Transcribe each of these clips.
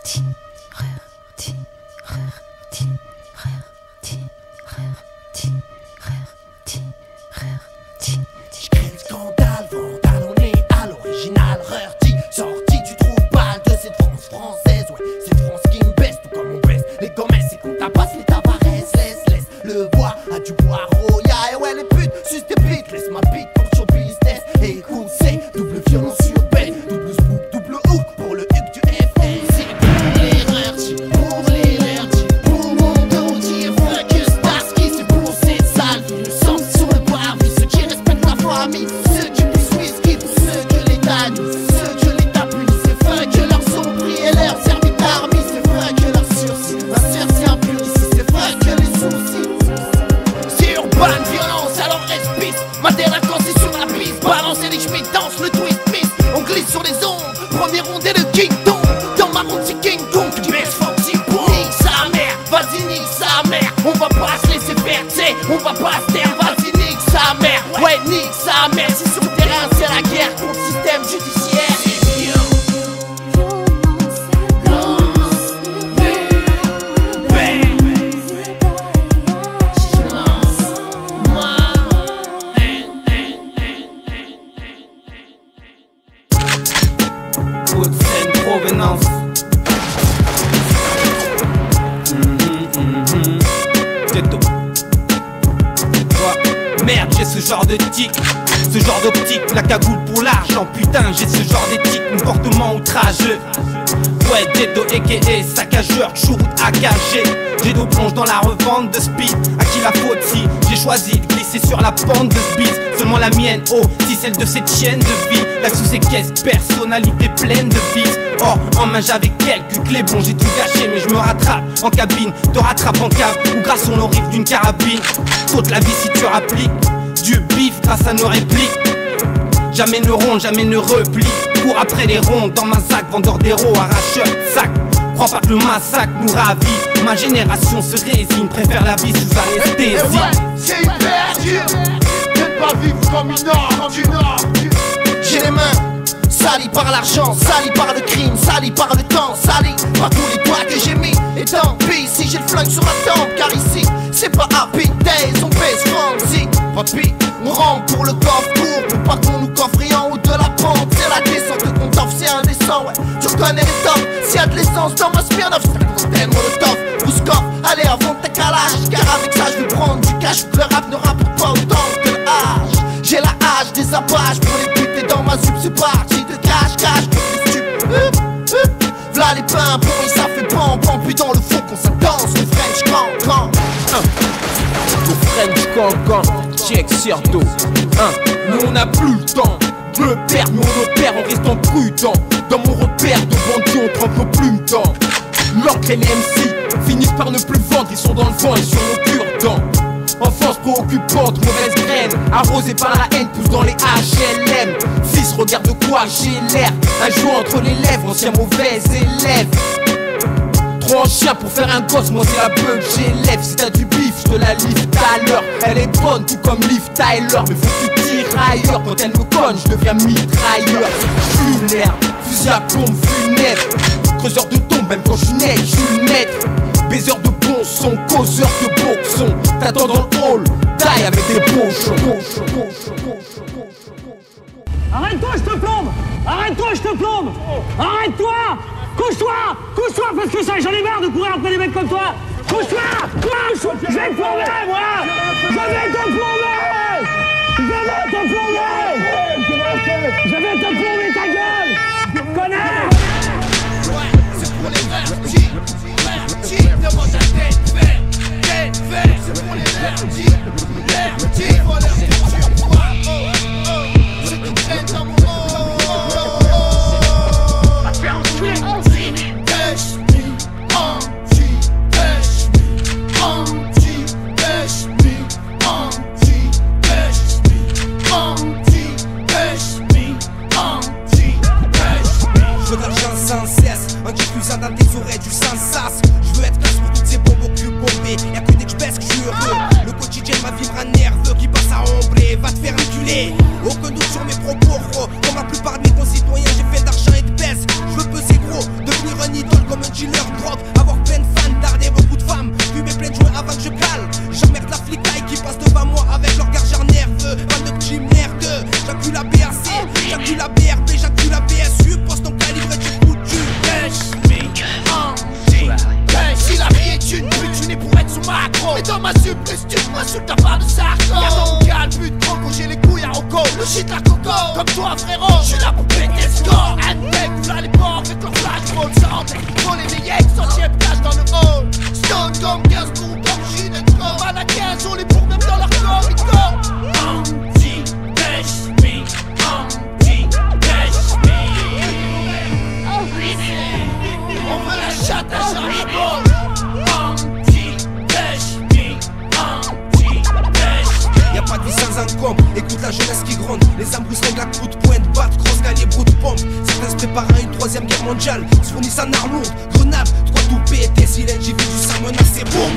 J'crée le scandale, vandalonné à l'original, rarity, sorti du trou de balle de cette France française. Ouais, cette France qui me baisse, tout comme on baisse les gomesses et qu'on tabasse les tabarès. Laisse le bois à du bois roya. Et ouais, les putes, suce tes bites, laisse ma bite pour show business. Et écoute, c'est double violence urbaine, double spook, double hook pour le huc du FN. C'est pour les rarity, pour les rarity, pour mon dos, dire fuck Starsky. C'est pour ces sales qui le sentent sur le parvis, ceux qui respectent la famille, ceux qui puissent whisky, pour ceux que l'État nuit, ceux que l'État punit. C'est fuck leur sombris et leur service d'armes, c'est fuck leur sursis. Ma soeur c'est un pur ici, c'est fuck les soucis. C'est urbaine violence, alors respire. Ma délinquance est sur la piste, balancer les chemins, danse le twist miss. On glisse sur les ondes, premier ronde et le King Kong. Dans ma ronde c'est King Kong, tu baisses forty pour nique sa mère, vas-y nique sa mère. On va pas se laisser faire, t'sais, on va pas se taire, vas-y nique sa mère. Ouais nique sa mère, si sur le terrain c'est la guerre contre le système judiciaire. Haute-Seine, Provenance. Ghetto. Merde, j'ai ce genre de tic, ce genre d'optique, la cagoule pour l'argent, putain, j'ai ce genre d'éthique, comportement outrageux. Ouais, ghetto aka saccageur, toujours AKG. Ghetto plonge dans la revente de speed. À qui la faute si j'ai choisi de glisser sur la pente de ce beat? Seulement la mienne, oh, si celle de cette chienne de vie. Là sous ces caisses, personnalité pleine de fils. Or, en main j'avais quelques clés, bon j'ai tout gâché mais je me rattrape en cabine. Te rattrape en cave ou grâce au rive d'une carabine. Saute la vie si tu rappliques du bif grâce à nos répliques. Jamais ne ronde, jamais ne replie. Cours après les ronds dans ma sac, vendeur d'héros, arracheur de sac. Crois pas que le massacre nous ravit. Ma génération se résigne, préfère la vie sous anesthésie. Et ouais, c'est hyper dur de ne pas vivre comme une norme du Nord. J'ai les mains salies par l'argent, salies par le crime, salies par le temps, salies par tous les doigts que j'ai mis. Et tant pis si j'ai le flingue sur la tempe, car ici c'est pas happy days, on baisse fancy. Papy, on rentre pour le coffre court, pour pas qu'on nous coffre en haut de la pente. C'est la descente qu'on t'offre, c'est indécent, ouais. Tu reconnais les tops, s'il y a de l'essence dans ma Smirnoff, c'est la cocktail molotov, Bouskov, allez avant de calage, car avec ça je vais prendre du cash. Le rap ne rapporte pas autant que le H. J'ai la hache des apaches pour les buter dans ma soupe, c'est parti de cache-cache contre les stupes. V'là les pains, bon et ça fait pan, puis dans le fond qu'on s'adance, le French Cancan. Le French Cancan, check surtout. Nous on a plus le temps de le perdre, mais on opère en restant prudent. Dans mon repère de bandits on trempe nos plumes dans l'encre et les MC finissent par ne plus vendre, ils sont dans le vent et sur nos cure-dents. Enfance préoccupante, mauvaise graine, arrosée par la haine, pousse dans les HLM. Fils, regarde de quoi j'ai l'air, un jouet entre les lèvres, ancien mauvais élève. Trop en chien pour faire un gosse, moi c'est la bug j'élève. Si t'as du bif, je te la livre tout à l'heure. Elle est bonne tout comme Liv Tyler, mais faut que tu tires ailleurs. Quand elle me conne, je deviens mitrailleur. Lunaire, fusil à plomb funèbre, creuseur de tombe, même quand je suis net, je suis le maître. Baiseur de bon son, causeur de boxon. T'attends dans le hall, taille avec des pochons. Arrête-toi, je te plombe! Arrête-toi, je te plombe! Arrête-toi! Couche-toi! Couche-toi, parce que ça, j'en ai marre de courir après des mecs comme toi! Couche-toi! Couche! Je vais te plomber, moi! Je vais te plomber! Je vais te plomber! Je vais te plomber ta gueule! Connard! Ouais, c'est pour les vertis, demande à tête verte, c'est pour les vertis, faut leur dire tu vois, ceux qui traînent dans mon Je veux de l'argent sans cesse, un qui plus dans des oreilles du sans sas. Je veux être classe pour toutes ces bonbons plus bombés. Y'a que dès que je baisse que je suis heureux. Le quotidien m'a vivre un nerveux qui passe à ombrer. Va te faire enculer. Aucun doute sur mes propos. Comme la plupart de mes concitoyens, j'ai fait d'argent et de baisse. Je veux peser gros, devenir un idole comme un dealer, drogue, avoir plein de fans, darder beaucoup de femmes, fumer plein de joints avant que je cale. J'emmerde la flicaille qui passe devant moi avec leur regard nerveux. Pas de petits merdeux, j'accule la BAC, j'accule la BRB, j'accule la BSU. Pose ton calibre et tu foutu. Si la vie est une pute, tu n'es pour être sous macro. Mais dans ma supplice, tu m'insultes ta part de sarco. Y'a ton calme, but trop, j'ai les couilles à Rocco. Le shit à coco, comme toi frérot. J'suis là pour péter le score. Handbag, v'là les bords avec leur flashball. Ça rentre, voler les yeks, 100ème place dans le hall. Stone comme 15 coups, comme gilet de corps. À la 15, on les bourre même dans leur corps. Ils corps. Anti-Dash-Me, Anti-Dash-Me. On veut la chatte à Charlie Ball. Y'a pas de vie sans encombre, écoute la jeunesse qui gronde. Les âmes brusquent la coup de pointe, batte, crosse, gagner, brou de pompe. Certains se préparent à une 3ème guerre mondiale, se fournissent en armes lourdes, grenades, 3 tout pété. Si l'individu s'en menace, boum.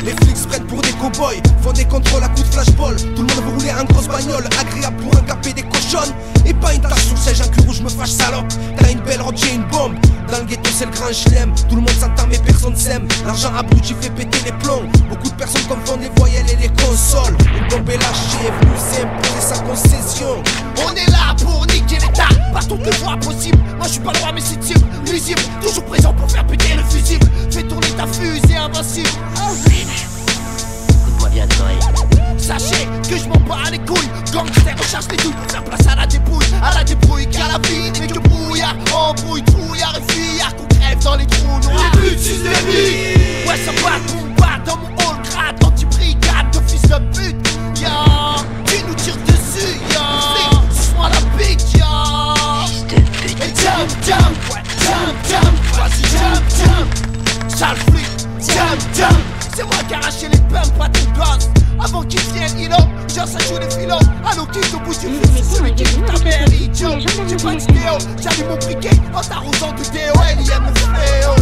Les flics se prennent pour des cow-boys, font des contrôles à coups de flashball. Tout le monde veut rouler en grosse bagnole, agréable pour encapper des cochonnes. Et pas une tache sur le siège, un cul rouge me fâche salope. T'as une belle robe, j'ai une bombe. Dans le ghetto c'est le grand chelem, tout le monde s'entend mais personne s'aime. L'argent abruti fait péter les plombs. Beaucoup de personnes confondent les voyelles et les consoles. Une bombe est lâchée, venu s'imposer sa concession. On est là pour niquer l'état, par toutes les voies possibles. Moi je suis pas le roi mais c'est type, nuisible. Toujours présent pour faire péter le fusible. Fais tourner ta fusée invincible. Écoute-moi bien de l'oreille. Sachez que je m'en bats les couilles. Gangster recherche les douilles pour faire place à la débrouille. À la débrouille car la vie n'est que brouillard. Embrouille, trouillard et fuyard qu'on crève dans les trous noirs. Les buts systémiques. Ouais ça bat, on bat dans mon hall grade. Anti-brigade de fils de pute. Ya, qui nous tire dessus ya. Suce-moi la bite ya. Et jump, jump, ouais, jump, jump. Vas-y jump, jump. Sale flic, jump, jump. C'est moi qui arraché les pumps à ton gosse. Avant qu'ils viennent, il genre ça joue les filos. Allô, qui au bout du fil, c'est celui qui est ta mère, idiot. J'ai pas d'idéo, j'allume mon briquet en t'arrosant du déo. Elle aime le fléau.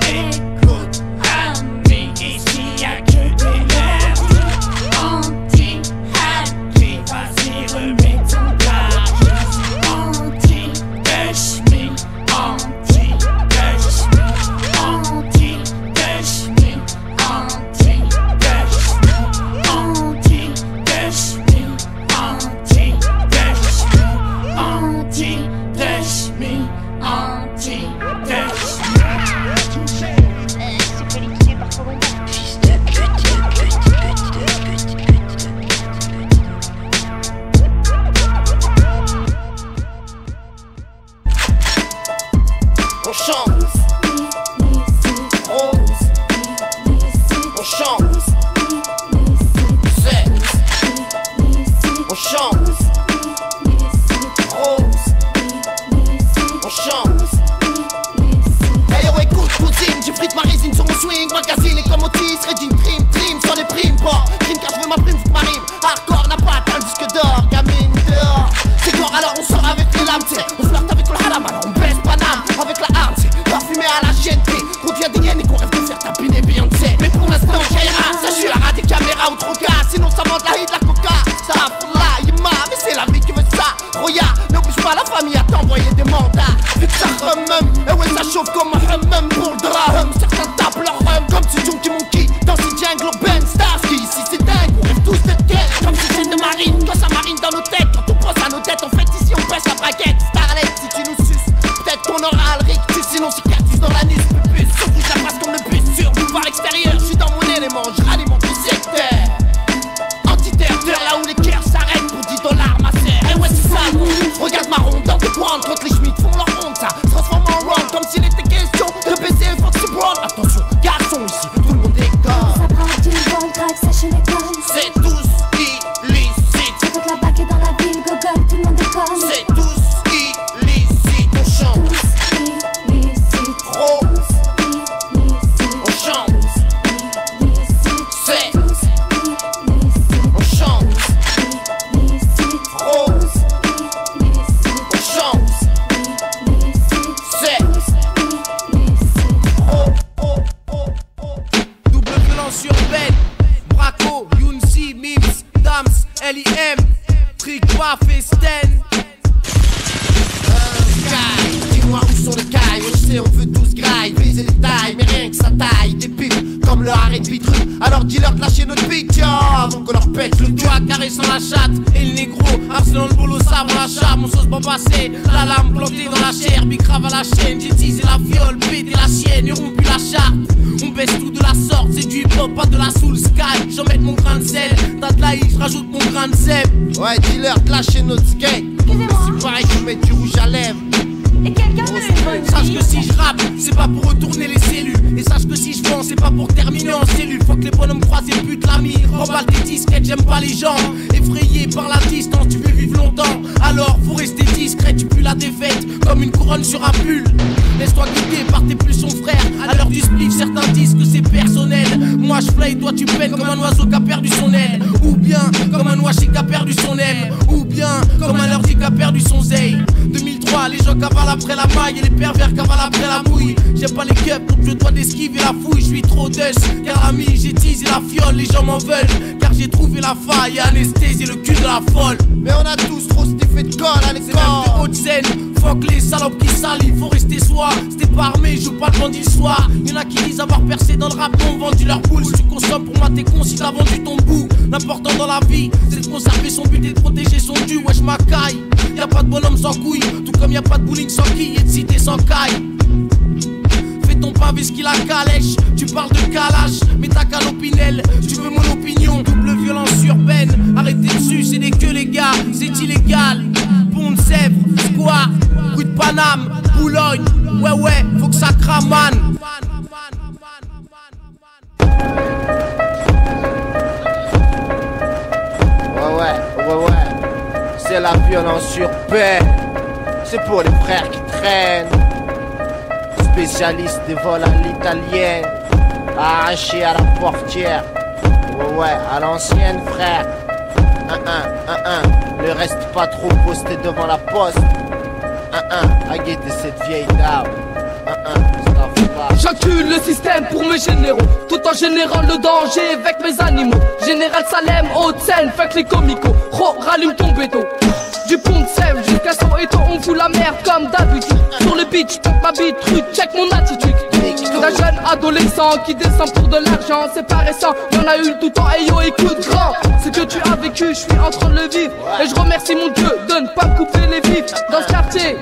Écoute, ami, ici y'a que des nerfs. Anti-happy, vas-y, remets ton page. Anti-dash-me, anti-dash-me, anti-dash-me, anti-dash-me, anti-dash-me, anti-dash-me, anti-dash-me, anti-dash-me. C'est qualifié par comment? Fils de pute. On chante. Rose. On chante. Sexe. On chante. Rose. On chante. Hey yo écoute cousine, j'ai frite ma résine sur mon swing. Magazine et comme Otis, Redding trim sans les primes. Pas crime car je veux ma prime, faut ma rime. Hardcore n'a pas atteint le disque d'or, gamine dehors. C'est gore alors on sort avec les lames, t'sais. On flirte avec le haram alors on baisse Paname. Avec la arme, c'est parfumé à la GNT. Qu'on devient des hyènes et qu'on rêve de faire tapiner Beyoncé. Mais pour l'instant j'aira, ça je suis à des caméras ou trop gars. Sinon ça vend de la hit, la coca. Ça pour la yima, mais c'est la vie qui veut ça. Roya, n'oblige pas la famille à t'envoyer des mandats. Vu que ça remum, et ouais ça chauffe comme un hammam pour le drame. Certains tapent leur rhum comme si Junkie Monkey. Dans ces jungles urbaines, Starsky, ici c'est dingue. On rêve tous d'être quête, comme ces scènes de marine. Quand ça marine dans nos têtes, quand on pense à nos têtes. En fait ici on baisse la braquette. Starlet, si tu nous suces, peut-être qu'on aura le rictus. Sinon cicatrice dans l'anus, pupus. Surtout je la passe comme le bus sur boulevard extérieur. Je suis dans mon élément, je ralimente le secteur. Anti-terre, là où les cœurs s'arrêtent pour 10 $, ma sœur. Et ouais c'est ça, regarde ma ronde dans tes pointes. Quand les Schmitt font leur honte, ça se transforme en round. Comme s'il était question de baiser Foxy Brown. Attention, garçon ici, tout le monde déconne. Ça braque du vol, crack, sèche les connes. C'est tous illicite. C'est toute la bague dans la ville, gogol, tout le monde déconne. C'est tous illicite, on chante. Tous illicites. Rose. tous graille, briser les tailles, mais rien que ça taille. Des pipes comme le R&B truc. Alors dis-leur de lâcher notre beat, yo, avant qu'on leur pète le doigt carré sans la chatte. Et le négro, harcelant le boulot, sabre la chape. Mon sauce pas passé, la lame plantée dans la chair, bicrave à la chaîne. J'ai teasé la viole, pété la chienne, et rompu la charte. On baisse tout de la sorte, c'est du hip-hop, pas de la soul sky. J'en mets mon grain de sel, t'as de la I, j'rajoute mon grain de sel. Ouais, dis-leur de lâcher notre skate. C'est pareil que mettre du rouge à lèvres. Et quelqu'un veut une bonne Sache vie. que si je rappe, c'est pas pour retourner les cellules. Et sache que si je vends, c'est pas pour terminer en cellule. Faut que les bonhommes croisent et butent l'ami. Remballe tes disquettes, j'aime pas les gens effrayés par la distance, tu veux vivre longtemps. Alors faut rester discret, tu pues la défaite comme une couronne sur un pull. Laisse-toi guider par tes plus son frère. À l'heure du spliff, certains disent que c'est personnel. Moi je play, toi tu peines comme un oiseau qui a perdu son aile. Ou bien comme un oiseau qui a perdu son aile. Ou bien comme un ordi qui a perdu son zeille. 2003, les gens cavalent après la maille et les pervers cavalent après la mouille. J'aime pas les cups, donc je dois d'esquiver la fouille. Je suis trop dust, car l'ami j'ai teasé la fiole. Les gens m'en veulent, car j'ai trouvé la faille et anesthésié le cul de la folle. Mais on a tous trop cet effet de colle à l'école. C'est même de haute scène, fuck les salopes qui salent. Faut rester soi, c'était pas armé, je joue pas le bandit le soir. Y'en a qui disent avoir percé dans le rap, ont vendu leur boule. Si tu consommes pour moi t'es con si t'as vendu ton bout. L'important dans la vie, c'est de conserver son but et de protéger son dû. Wesh ma caille, y'a pas de bonhomme sans couille. Tout comme y'a pas de bowling sans quille et de cité sans caille. Fais ton pavé ce qu'il a calèche. Tu parles de calage, mais t'as qu'à l'opinel. Tu veux mon opinion, double violence urbaine. Arrêtez dessus, c'est des queues les gars, c'est illégal. Pont de Sèvres, Square, rue de Paname, Boulogne. Ouais, faut que ça crame man. Ouais, c'est la violence urbaine. C'est pour les frères qui traînent. Spécialiste des vols à l'italienne. Arraché à la portière. Ouais, à l'ancienne frère. Ne reste pas trop posté devant la poste. À guetter cette vieille dame. J'encule le système pour mes généraux, tout en générant le danger avec mes animaux. Général Salem, Haute-Seine, fuck les comicos. Rallume ton béton. Du pont de Sèvres jusqu'à Soweto, on fout la merde comme d'habitude. Sur le beach, j'pompe ma bite, truc, check mon attitude. D'un jeune adolescent qui descend pour de l'argent, c'est pas récent, y'en a eu tout le temps, et yo écoute grand. Ce que tu as vécu, je suis en train de le vivre. Et je remercie mon Dieu de ne pas me couper les vifs. Dans ce quartier,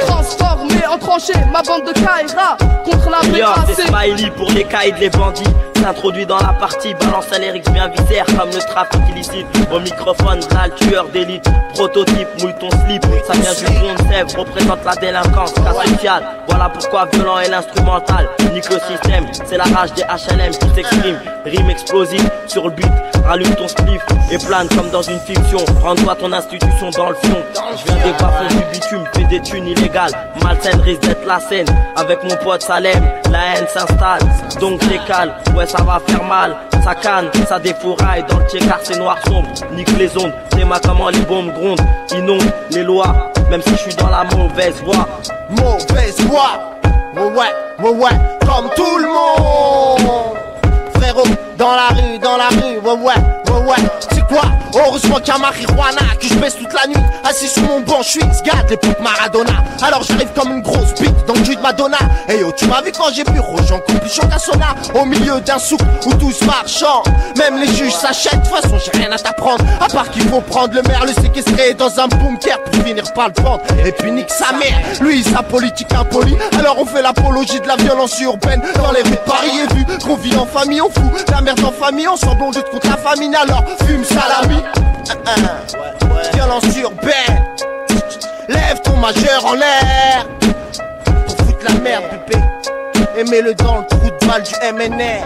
transformé en tranché, ma bande de Kaira contre la des smiley pour les caïds, les bandits. S'introduit dans la partie, balance un lyrics bien viscère comme le trafic illicite. Au microphone, là le tueur d'élite. Prototype, mouille ton slip. Ça vient du pont de Sèvres, représente la délinquance, cas social. Voilà pourquoi violent est l'instrumental. Nique le système, c'est la rage des HLM qui s'exprime. Rime explosive sur le beat, rallume ton spliff et plane comme dans une fiction. Rends-toi ton institution dans le fond. Je viens des bas-fonds du bitume, fais des thunes illégales. Malsaine risque d'être la scène. Avec mon pote Salem, la haine s'installe. Donc décale, ouais ça va faire mal. Ça canne, ça défouraille. Dans le car c'est noir sombre. Nique les ondes, c'est ma comment les bombes grondent. Inonde les lois, même si je suis dans la mauvaise voie. Mauvaise voie, ouais, comme tout le monde. Frérot, dans la rue, ouais. C'est quoi? Heureusement qu'il y a marijuana, que je baisse toute la nuit. Assis sur mon banc, je suis X-Gad, l'époque Maradona. Alors j'arrive comme une grosse bite dans le cul de Madonna. Et yo, tu m'as vu quand j'ai bu Rojan, Compichon, Cassona. Au milieu d'un souk où tous marchands. Même les juges s'achètent, de toute façon j'ai rien à t'apprendre. À part qu'il faut prendre le maire, le séquestrer dans un bunker pour finir par le prendre. Et puis nique sa mère, lui sa politique impolie. Alors on fait l'apologie de la violence urbaine dans les rues de Paris. Et vu qu'on vit en famille, on fout la merde en famille. Ensemble on lutte contre la famine, alors fume salami. Violence urbaine. Lève ton majeur en l'air pour foutre la merde, pépé. Et mets-le dans le trou de balle du MNR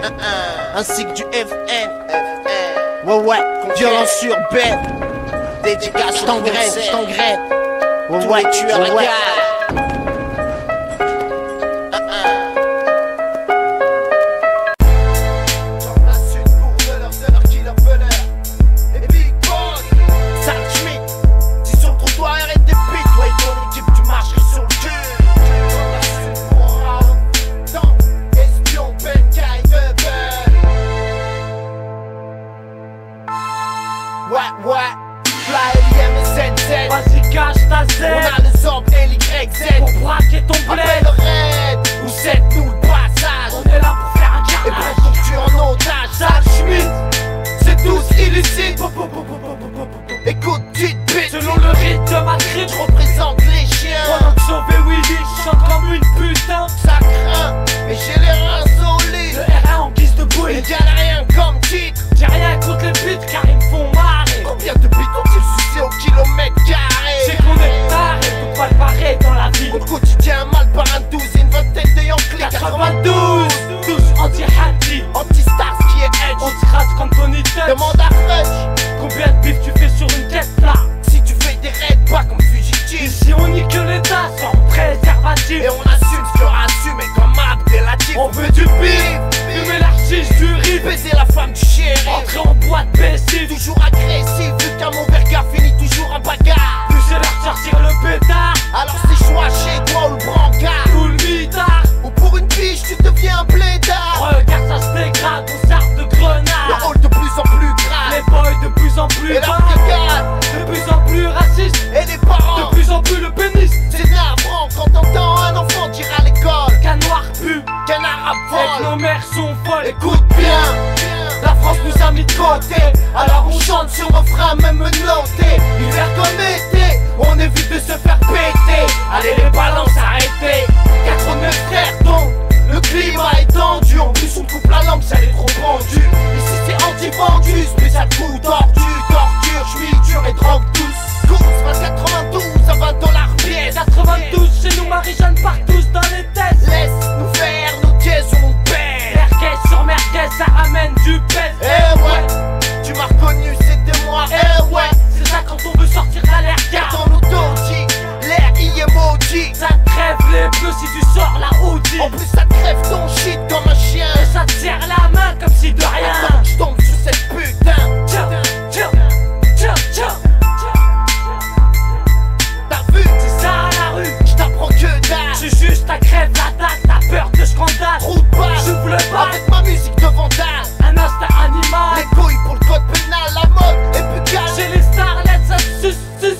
ainsi que du FN. Ouais, violence urbaine. Dédicace, je t'engraine. Ouais, tu es la gare. Ouais, fly LM et ZZ. Vas-y cache ta Z. On a les orbes LY folle. Nos mères sont folles. Écoute bien, la France nous a mis de côté. Alors on chante sur refrain même noté. Hiver comme été, on évite de se faire péter. Allez les balances arrêtez. 89 frères tombent, le climat est tendu. En plus on coupe la langue, ça l'est trop pendu. Ici c'est anti-vendu, spécial coup tordu. Torture, j'suis dur et drogue douce. Course, passe 92 à $20 pièce. 92 chez nous, Marie-Jeanne part tous dans les tests. Laisse-nous faire nos caisses, on pèse. Merguez sur merguez, ça ramène du pèse. Eh ouais, tu m'as reconnu, c'était moi. Eh ouais, c'est ça quand on veut sortir à l'air gare. dans nos dodgy, l'air y est maudit. Ça te crève les bleus si tu sors la Audi. En plus ça te crève ton shit comme un chien. Et ça te serre la main comme si de rien. Attends, je tombe sur cette putain. Tiens, tiens, tiens, tiens. T'as vu, C'est ça la rue. je t'apprends que dalle. Tu juste ta crève la dalle. T'as peur que je condamne. Trou de balle, J'ouvre le bal. avec ma musique de vandale. Un instinct animal. Les couilles pour le code pénal, la mode est plus calme. Chez les starlets ça se suce.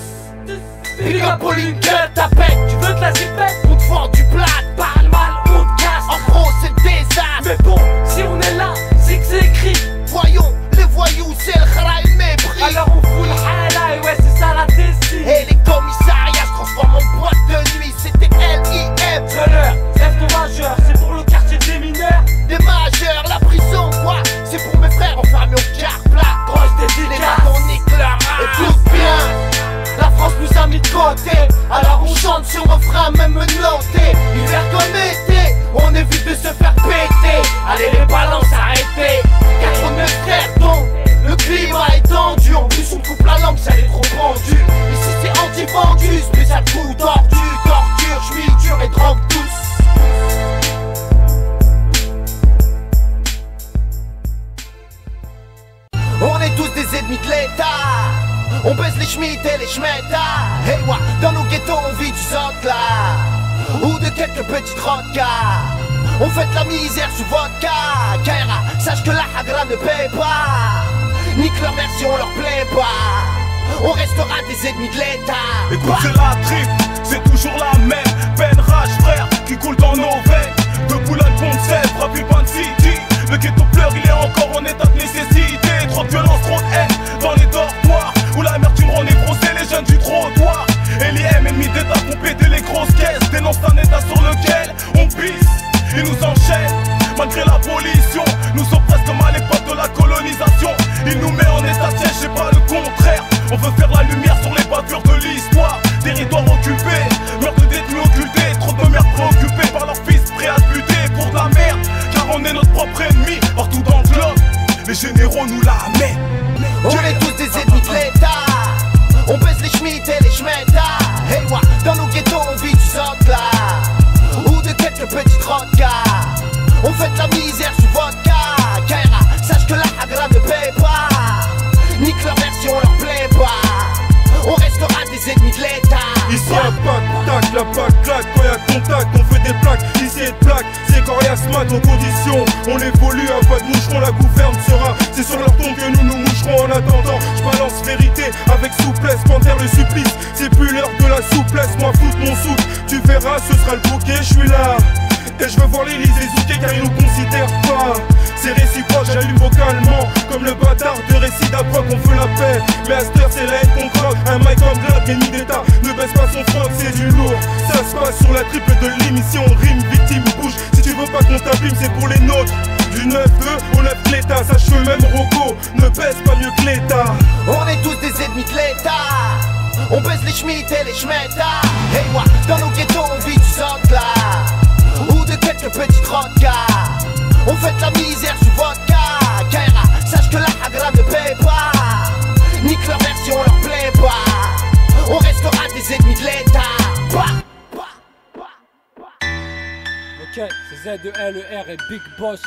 Big up au Lincoln, ta pète, tu veux de la zipette? on te vend du plat. Parle mal, on te casse. En gros c'est le désastre. Mais bon, si on est là, c'est que c'est écrit. Voyons, les voyous c'est le khara et le mépris. Alors on fout le hala et ouais c'est ça la décide. Et les commissariats se transforment en boîte de nuit. C'était L.I.M. De l'heure, lève ton majeur, c'est pour le quartier des mineurs. Des majeurs, la prison quoi. C'est pour mes frères enfermés au car plat. Grosse Les dédicace. bâtons niquent leur race. Écoute bien, la France nous a mis de côté. Alors on chante sur refrain même noté. Hiver comme été, on évite de se faire péter. Allez les balances arrêtez. 89 frères tombent, le climat est tendu. En plus on coupe la langue, ça l'est trop pendu. Ici c'est anti-vendu, spécial coup tordu. Torture, j'suis dur et drogue douce. On est tous des ennemis de l'État. On baisse les schmitts et les schmettas. Hey wa, dans nos ghettos on vit du là ou de quelques petites rocas. On fait de la misère sous vodka. Kaira, sache que la hagra ne paie pas. Nique leur mère si on leur plaît pas. On restera des ennemis de l'État. Écoute c'est la trip, c'est toujours la même. Peine, rage, frère, qui coule dans nos veines. De Boulogne, Pont-de-Sèvres, à Pulpan City. Le ghetto pleure, il est encore en état de nécessité. Trop de violence, trop de haine dans les dortoirs. Où l'amertume rend névrosé les jeunes du trottoir. Et les ennemis d'État font péter les grosses caisses. Dénonce un État sur lequel on pisse. Ils nous enchaînent, malgré l'abolition. Nous sommes presque comme à l'époque de la colonisation. Ils nous mettent en état de siège, c'est pas le contraire. On veut faire la lumière sur les bavures de l'histoire. Territoire occupé, meurtre de détenus occultés. Trop de mères préoccupées par leurs fils prêts à se buter pour de la merde. Car on est notre propre ennemi, partout dans le globe. Les généraux nous la mettent. On est tous des ennemis de l'État. On baisse les schmitts et les schmettas. Hey wa, dans nos ghettos on vit du là ou de quelques petites rocas. On fait de la misère sous vodka. Kaira, sache que la hagra ne paie pas. Nique leur mère si on leur plaît pas. On restera des ennemis de l'État. Ici un pack, tac, la pack claque. Quand y'a contact, on fait des plaques. Ici y'a de plaques, c'est coriace mat en condition. On évolue, un pas de moucheron, la gouverne sera. C'est sur leur tombe que nous nous moucherons en attendant. J'balance vérité avec souplesse, panthère le supplice. C'est plus l'heure de la souplesse, moi foutre mon souffle. Tu verras, ce sera le bouquet, je suis là. Et je veux voir l'Élysée zouker car ils nous considèrent pas. C'est réciproque, j'allume vocalement. Comme le bâtard de récit d'approche, on veut la paix. Mais à cette heure c'est la haine qu'on croque. Un mic comme Glock, génie d'état, ne baisse pas son froc, c'est du lourd. Ça se passe sur la triple de l'émission, rime, victime, bouge. Si tu veux pas qu'on t'abîme, c'est pour les nôtres. Du 9-2 au 9 l'État, sache que même Rocco ne baisse pas mieux que l'État. On est tous des ennemis de l'État. On baisse les schmitts et les schmettas. Hey wa, dans nos ghettos on vit du là ou de quelques petites rocas. On fait de la misère sous vodka. Kaira, sache que la hagra ne paie pas. Nique leur mère si on leur plaît pas. On restera des ennemis de l'État. Ok, c'est Z-E-L-E-R et Big Boss.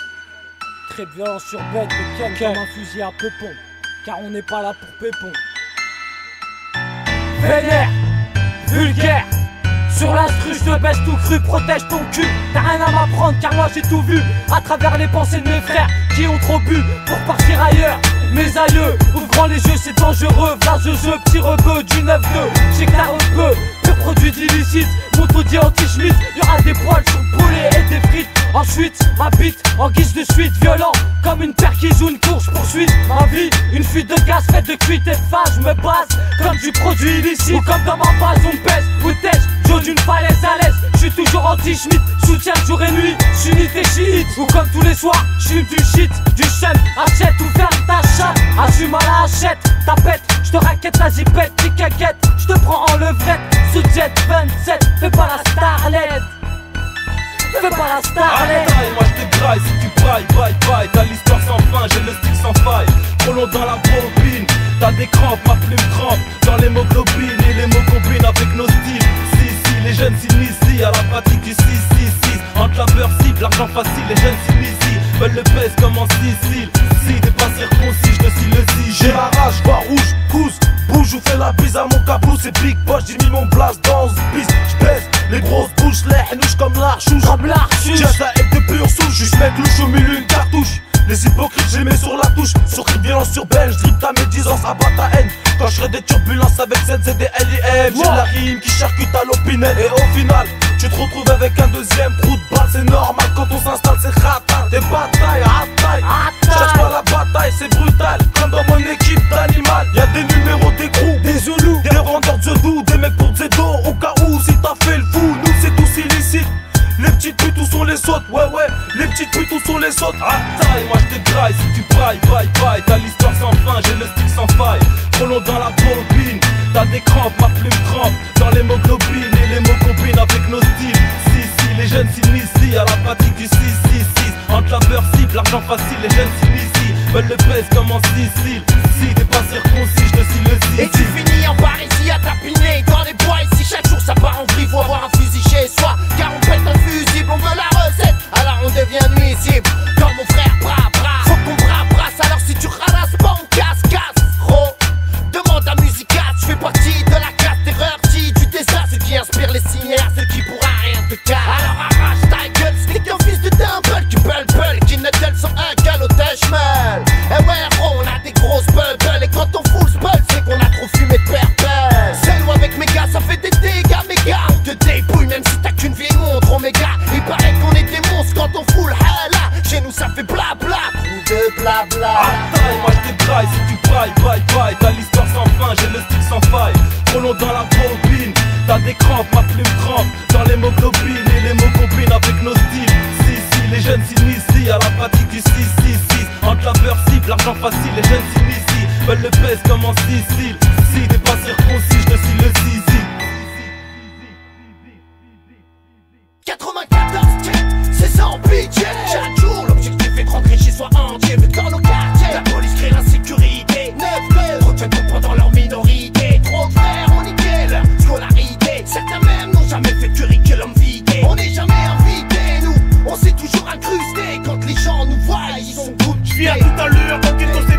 Très de violence sur bête de Ken comme un fusil à peupon. Car on n'est pas là pour pépon. Vénère, vulgaire. Sur l'instru, je te baisse tout cru, protège ton cul. T'as rien à m'apprendre car moi j'ai tout vu. À travers les pensées de mes frères qui ont trop bu pour partir ailleurs. Mes aïeux, ouvre grand les yeux, c'est dangereux. Vlaseux, petit rebeu du 9-2. J'ai que t'as un peu, pur produit d'illicite. Moto dit anti-schmitt, y'aura des poils sur le poulet et des frites. En poursuite, ma bite en guise de suite, violent comme une paire qui joue une course poursuite. Ma vie, une fuite de gaz faite de cuite et de phase. Je me base comme du produit illicite, ou comme dans ma base on me pèse. Où t'es-je? J'ose d'une falaise à l'aise. J'suis toujours anti-schmitt, soutien jour et nuit. Sunnite et chiite, ou comme tous les soirs, j'fume du shit, du chum. Achète ou ferme ta chatte, assume à la hachette. Ta pète, j'te raquette la zipette, piquette. J'te prends en levrette, sous jet 27. Fais pas la starlette. Fais pas la starlette. Moi je te graille si tu brailles, bye. T'as l'histoire sans fin, j'ai le stick sans faille. Trop long dans la bobine, t'as des crampes, ma plume trempe dans l'hémoglobine et les mots combinent avec nos styles. Si, les jeunes s'initient à la pratique du 6. Entre la beurre cible, l'argent facile, les jeunes s'initient. Veulent le pèse comme en Sicile. Si t'es pas circoncis, je te scie le 6. J'ai la rage, vois rouge, pousse, bouge ou fais la bise à mon cabou. C'est big boss, j'ai mis mon place dans ce bis. J'baisse les grosses bouches, les henouches comme l'archouche. J'ai la haine de pure souche, j'suis mec louche au milieu une cartouche. Les hypocrites, je les mets sur la touche. Sur une violence urbaine, j'drippe ta médisance, abat ta haine. Quand j'serai des turbulences avec ZZDLIM. J'ai la rime qui charcute à l'opinel. Et au final, tu te retrouves avec un deuxième trou de balle. C'est normal quand on s'installe, c'est rata. Des batailles, hataille. Cherche pas la bataille, c'est brutal. Comme dans mon équipe d'animal. Y'a des numéros d'écrou, des zoulous, des rendeurs de doux, des mecs pour Zedo. Au cas où, si t'as fait le fou, nous c'est tous illicite. Les petites putes où sont les sautes, ouais, les petites putes où sont les sautes. Taille, moi je te graille si tu brailles, bye. T'as l'histoire sans fin, j'ai le stick sans faille. Trop long dans la bobine, t'as des crampes, ma plume trempe dans l'hémoglobine et les mots combinent avec nos styles. Si, les jeunes s'initient à la pratique du 6. Entre la beurre cible, l'argent facile, les jeunes s'initient. Veulent le pèse comme en Sicile. Si t'es pas circoncis, je te scie le 6. Et tu finis en Parisie à tapiner dans les bois. Ici chaque jour ça part en vrille, faut avoir un fusil chez soi. Car on pète un fusible, on veut la recette, alors on devient nuisible. Comme mon frère bras, faut qu'on brasse. Alors si tu ralasses pas, on casse. Gros, demande à Musicasse, je fais partie de la classe terreur du désastre. Ceux qui inspirent les cinéastes, ceux qui pourra rien te casse. Alors arrache ta gueule, c'est qu'un fils de Dimple qui bulle, qui ne telle sans un calotage mal. Eh ouais, gros, on a des grosses bubbles. Et quand on fout le spell, c'est qu'on a trop fumé de purple. Seul ou avec mes gars, ça fait des dégâts, méga. On te débrouille même si t'as qu'une vieille montre, oh méga. Il paraît qu'on est des monstres quand on fout le hala. Chez nous, ça fait blabla, trou de blabla. Taille, moi je te graille si tu brailles, bye. T'as l'histoire sans fin, j'ai le stick sans faille. Trop long dans la bobine, t'as des crampes, ma plume trempe dans l'hémoglobine et les mots combinent avec nos styles. Si, les jeunes s'initient à la pratique du 6. Entre la beurre cible, l'argent facile, les jeunes s'initient. Veulent le pèse comme en Sicile. Si t'es pas circoncis, je te scie le 6. 94 c'est sans pitié. Chaque jour l'objectif est de rentrer chez soi entier. Mais dans nos quartiers, la police crée l'insécurité. 9 retiennent pendant leur minorité. Trop de frères ont niqué leur scolarité. Certains même n'ont jamais fait de curriculum vitae. On n'est jamais invités, nous, on s'est toujours incrustés. Quand les gens nous voient, ils sont tous. J'viens à toute allure, dans le ghetto c'est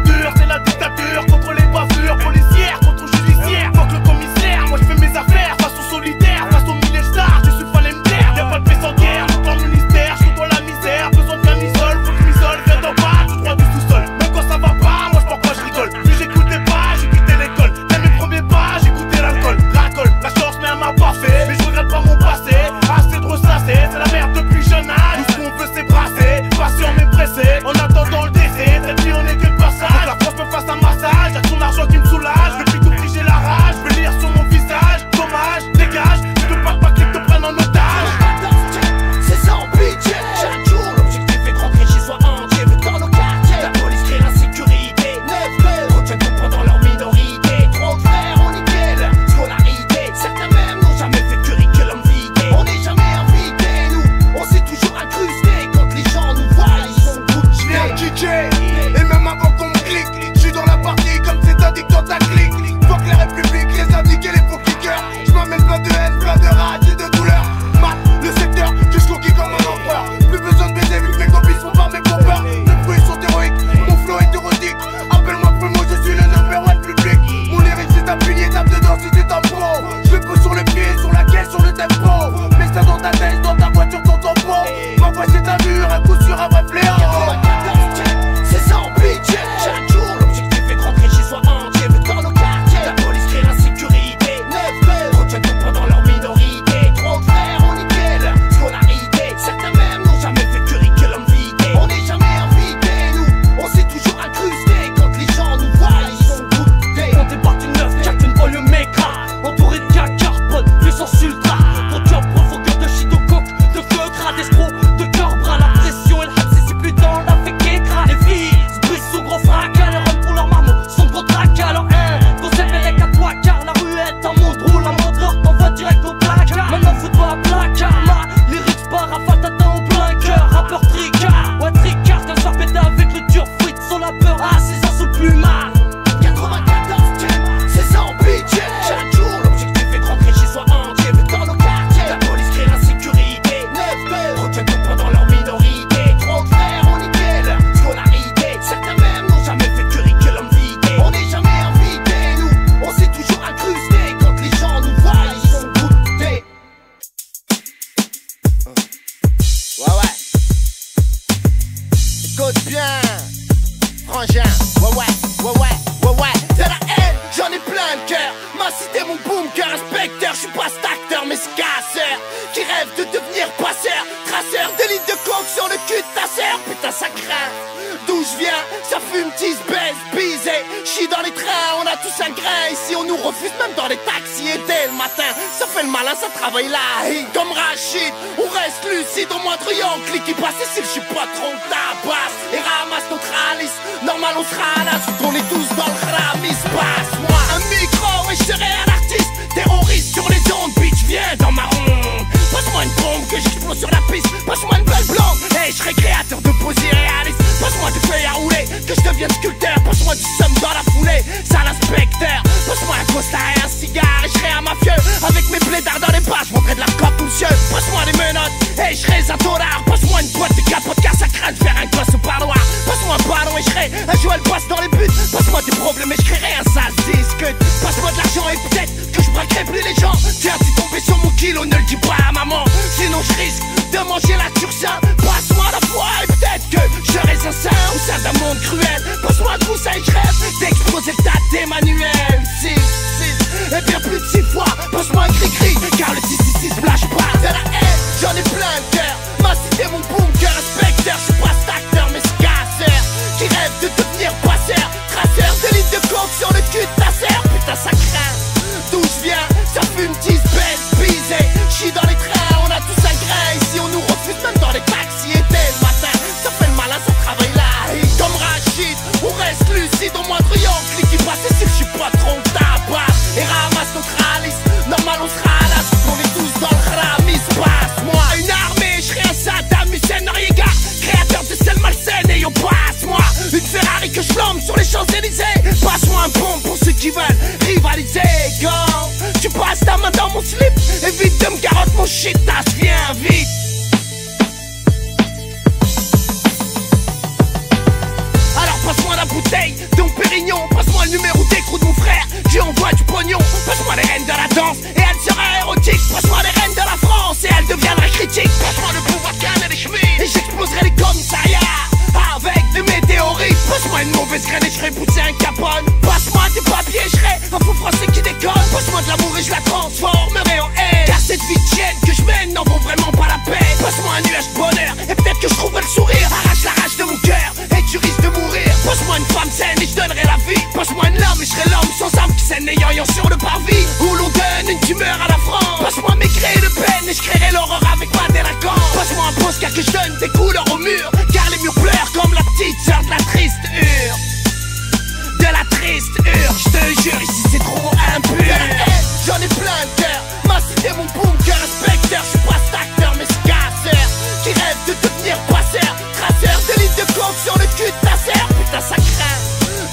écoute bien. Frangin, ouais. De la haine, j'en ai plein le cœur. Ma cité, mon bunker, inspecteur. J'suis pas cet acteur, mais ce casseur qui rêve de devenir passeur, traceur de lignes de coke sur le cul de ta sœur. Putain, ça craint. D'où je viens, ça fume, tease, baise, bise. Chie dans les trains, on a tous un grain. Ici, on nous refuse même dans les taxis. Et dès le matin, ça fait le malin, ça travaille là. Comme Rachid, on reste lucide au moindre clic qui passe ici. Je suis pas trop de tabasse et ramasse notre alice. Normal, on sera là, on est tous dans le ramis. Passe-moi un micro et je serai un artiste. Terroriste sur les ondes, bitch, viens dans ma ronde. Passe-moi une bombe que j'explose sur la piste. Passe-moi une belle blonde, hey, je serai créateur de poésie réaliste. Passe-moi des feuilles à rouler, que je devienne sculpteur. Passe-moi du somme dans la foulée, sale inspecteur. Passe-moi un costard et un cigare et je serai un mafieux. Avec mes blédards dans les bras, je montrerai de la coque monsieur. Passe-moi des menottes, hey, je serai un dollar. Passe-moi une boîte de capote car ça craint de faire un gosse au parloir. Passe-moi un ballon et je serai un Joël passe dans les buts. Passe-moi des problèmes et je créerai un sale discute. Passe-moi de l'argent et peut-être que je braquerai plus les gens. Tiens, tu tombé sur mon kilo, ne le dis pas à maman. Sinon je risque de manger la turcin. Passe-moi la foi et peut-être que je serai un saint au sein d'un monde cruel. Passe-moi tout ça et je rêve d'exploser le tas d'Emmanuel. 6, et bien plus de 6 fois. Passe-moi un cri-cri, car le 666 me lâche pas. De la haine, j'en ai plein le cœur. Ma cité, mon bunker, inspecteur. Je suis pas cet acteur, mais ce casseur qui rêve de devenir passeur, traceur de lignes de coke sur le cul de ta sœur. Putain, ça craint. D'où je viens, ça fume, tease, baise, bise. J'suis dans les trains, on a tous un grain. Ici, on nous refuse même dans les taxis. Et dès le matin, ça fait le malin, ça travaille là. Et comme Rachid, on reste lucide au moindre clic qui passe ici. Je suis pas trop tabac et ramasse notre alice. Normal, on sera là, on est tous dans le ramis. Passe-moi une armée, je serai un Saddam Hussein Noriega, créateur de celle malsaine. Et yo, passe-moi une Ferrari que je flambe sur les Champs-Élysées. Passe-moi un bon pour ceux qui veulent rivaliser. Quand tu passes ta main dans mon slip, évite de me carotte mon shit, tasse, viens vite. Alors passe-moi la bouteille, Dom Pérignon. Passe-moi le numéro d'écrou de mon frère, j'y envoie du pognon. Passe-moi les reines de la danse, et elle sera érotique. Passe-moi les reines de la France, et elle deviendra critique. Passe-moi le pouvoir canne et les chemises, et j'exploserai les commissariats avec des météorites. Passe-moi une mauvaise graine et je serai poussé un capone. Passe-moi des papiers, je serai un fou français qui déconne. Passe-moi de l'amour et je la transformerai en haine. Car cette vie de chienne que je mène n'en vaut vraiment pas la peine. Passe-moi un nuage de bonheur et peut-être que je trouverai le sourire. Arrache la rage de mon cœur et tu risques de mourir. Passe-moi une femme saine et je donnerai la vie. Passe-moi une lame et je serai l'homme sans âme qui saigne ayant sur le parvis. Où l'on donne une tumeur à la France. Passe-moi mes craies de peine et je créerai l'horreur avec ma délinquance. Passe-moi un postcard que je donne des couleurs au mur. Car les murs pleurent comme la petite sœur de la triste hure. De la triste hure, je te jure, ici c'est trop impur. J'en ai plein de cœur, ma cité, mon bunker, inspecteur. Je suis pas cet acteur, mais ce casseur qui rêve de devenir passeur, traceur de lignes de coke sur le cul de ta sœur. Putain, ça craint.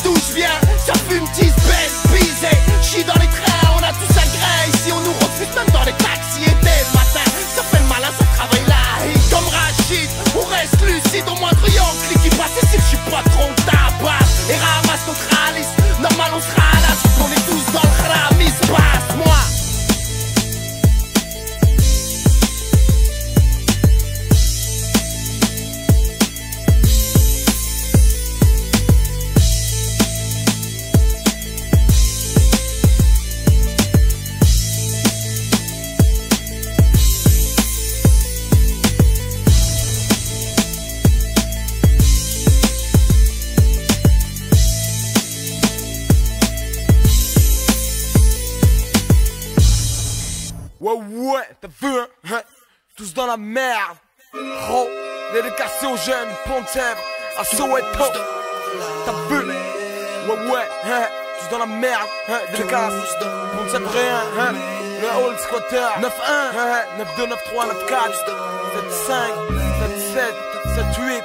D'où je viens, ça fume, tease, baise, bise. J'suis dans les trains, on a tous un grain. Ici on nous refuse même dans les taxis. Et dès le matin, ça fait le malin, ça travaille là. Et comme Rachid, on reste lucide au moindre clic qui passe ici. Je suis pas trop tabac et ramasse notre alice. Normal, on sera là, on est tous dans le ramis. Passe-moi. Ouais, t'as vu, hein? Tous dans la merde. Oh, dédicacé aux jeunes, Pont-de-Sèvres, à Soweto. T'as vu? Ouais, hein? Tous dans la merde, hein? Dédicace, Pont-de-Sèvres rien, hein? Le Old Squatter, 9-1, hein? 9-2, 9-3, 9-4, 7-5, 7-7, 7-8.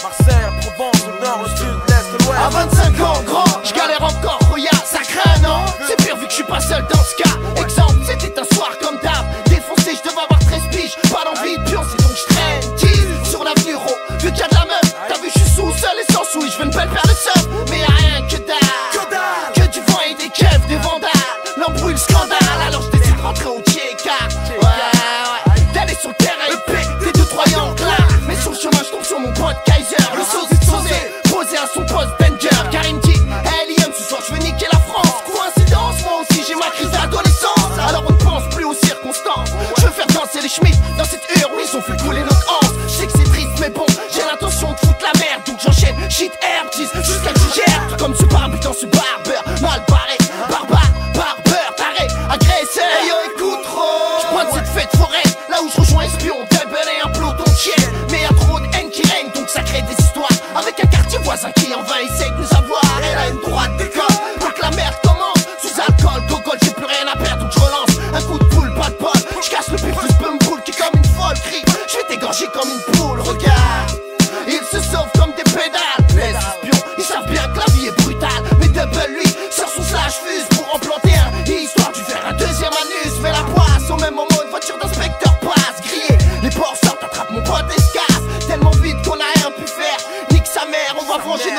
Marseille, Provence, le nord, le sud, l'est, l'ouest. À 25 ans, grand, j'galère encore, regarde, ça craint, non? C'est pire vu que je suis pas seul dans ce cas. Exemple, c'était un soir comme d'hab. Défoncé, je devais avoir 13 piges. Pas d'envie de pioncer, donc je traîne. Tease sur l'avenue Ro, vu qu'il y a de la meuf. T'as vu, je suis sous, seul et sans souille. Je veux une belle paire de seufs, mais y'a rien que dalle. Que du vent et des keufs, des vandales. L'embrouille, le scandale, alors je décide de rentrer au Tcheka. Ouais, d'aller sur le terrain épais, des 2-3 yanks là. Mais sur le chemin, je tombe sur mon pote Kaiser. Le sauce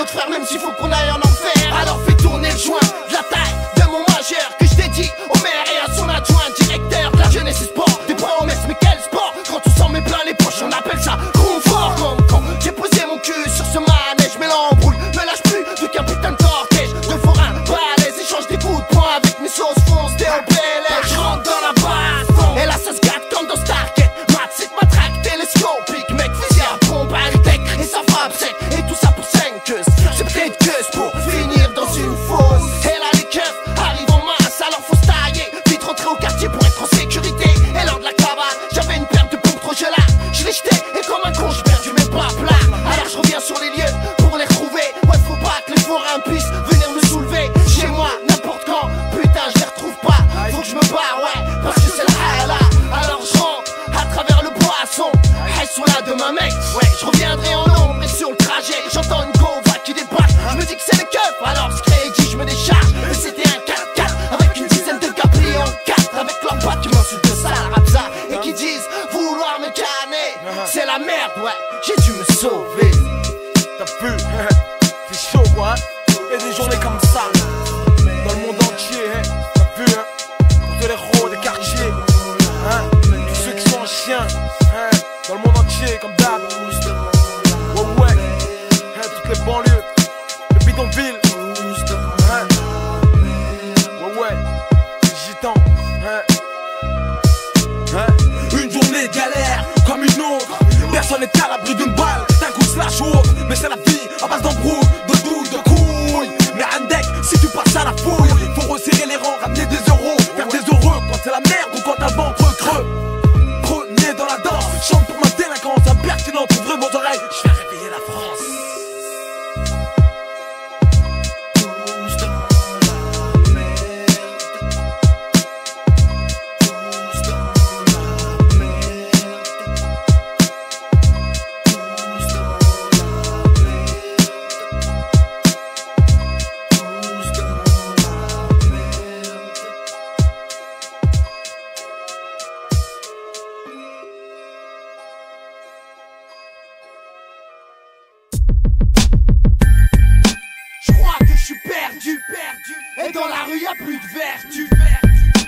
notre frère, même s'il faut qu'on aille en enfer. Alors fais tourner le joint de la taille de mon majeur que je dédie au maire et à son adjoint, directeur de la jeunesse et sport. Des promesses, mais quel sport? Quand on s'en met plein les poches, on appelle ça confort. Comme quand j'ai posé mon cul sur ce manège, mais l'embrouille me lâche plus vu qu'un putain de cortège de forains balèzes échange des coups de poing avec mes sauces foncées au PLR. Je rentre dans la base et là ça se gâte comme dans Stargate. Mat, c'est ma traque télescopique, mec, fusil à pompe, high-tech et ça frappe sec. Et tout ça pour 5 queues, c'est peut-être queues pour finir dans une fosse. Et là les keufs arrivent en masse, alors faut se tailler, vite rentrer au quartier pour être en sécurité. Et lors de la cavale, j'avais une paire de pompes trop gelades. Je l'ai jeté et comme un con, j'ai perdu mes pas plats. Alors je reviens sur les lieux pour les retrouver. Ouais, faut pas que les forains puissent venir me soulever. Chez moi, n'importe quand, putain, je les retrouve pas. Faut que je me barre, ouais, parce que c'est la hala. Alors je rentre à travers le poisson. Hey, sois là demain, mec, ouais, je reviendrai en ombre. Et sur le trajet, j'entends une gova qui débarque. Je me dis que c'est les keufs, alors ce crédit, je me décharge. Mais c'était un 4x4 avec une dizaine de gars pliés en 4. Avec leurs pattes qui m'insultent de ça, la rapza. Et qui disent vouloir me canner. C'est la merde, ouais, j'ai dû me sauver. T'as vu, c'est chaud quoi, hein. Y'a des journées comme ça dans le monde entier, hein. T'as vu, hein. Pour tous les héros des quartiers, hein. Tous ceux qui sont en chien, hein. Dans le monde entier comme d'hab. Ouais ouais, hein. Toutes les banlieues, les bidonvilles, hein. Ouais ouais, les gitans, hein. Une journée galère comme une autre. Personne n'est à l'abri d'une balle, d'un coup slash ou autre. Mais c'est la vie à base d'embrouilles, de doutes, de couilles. Mais Andek, si tu passes à la fouille, faut resserrer les rangs, ramener des euros, faire des heureux quand c'est la merde ou quand t'as le ventre creux. Prenez dans la danse, chante pour ma délinquance impertinente, ouvrez vos oreilles, je vais réveiller la France. Et dans la rue y'a plus de vertu.